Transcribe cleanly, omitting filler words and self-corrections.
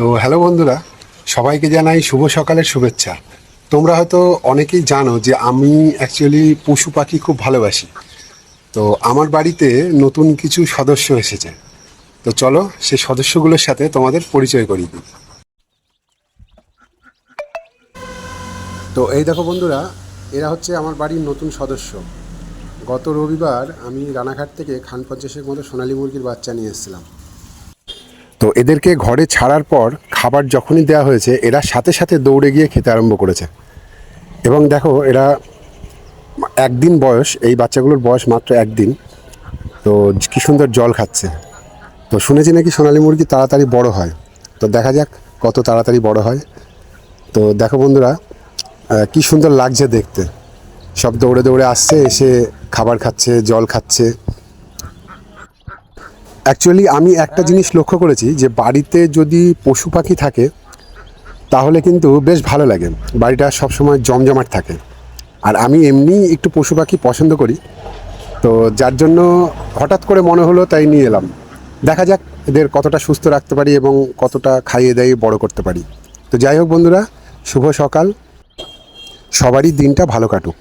তো হ্যালো বন্ধুরা, সবাইকে জানাই শুভ সকালের শুভেচ্ছা। তোমরা হয়তো অনেকেই জানো যে আমি অ্যাকচুয়ালি পশু পাখি খুব ভালোবাসি। তো আমার বাড়িতে নতুন কিছু সদস্য এসেছে। তো চলো সেই সদস্যগুলোর সাথে তোমাদের পরিচয় করিয়ে দিই। তো এই দেখো বন্ধুরা, এরা হচ্ছে আমার বাড়ির নতুন সদস্য। গত রবিবার আমি রানাঘাট থেকে খান 50-এর মতো সোনালী মুরগির বাচ্চা নিয়ে এসেছিলাম। তো এদেরকে ঘরে ছাড়ার পর খাবার যখনই দেওয়া হয়েছে এরা সাথে সাথে দৌড়ে গিয়ে খেতে আরম্ভ করেছে। এবং দেখো এরা একদিন বয়স, এই বাচ্চাগুলোর বয়স মাত্র একদিন। তো কি সুন্দর জল খাচ্ছে। তো শুনেছি নাকি সোনালী মুরগি তাড়াতাড়ি বড় হয়। তো দেখা যাক কত তাড়াতাড়ি বড় হয়। তো দেখো বন্ধুরা, কি সুন্দর লাগছে দেখতে। সব দৌড়ে দৌড়ে আসছে, এসে খাবার খাচ্ছে, জল খাচ্ছে। অ্যাকচুয়ালি আমি একটা জিনিস লক্ষ্য করেছি যে বাড়িতে যদি পশু পাখি থাকে তাহলে কিন্তু বেশ ভালো লাগে, বাড়িটা সবসময় জমজমাট থাকে। আর আমি এমনি একটু পশু পাখি পছন্দ করি, তো যার জন্য হঠাৎ করে মনে হলো তাই নিয়ে এলাম। দেখা যাক এদের কতটা সুস্থ রাখতে পারি এবং কতটা খাইয়ে দাইয়ে বড় করতে পারি। তো যাই হোক বন্ধুরা, শুভ সকাল, সবারই দিনটা ভালো কাটুক।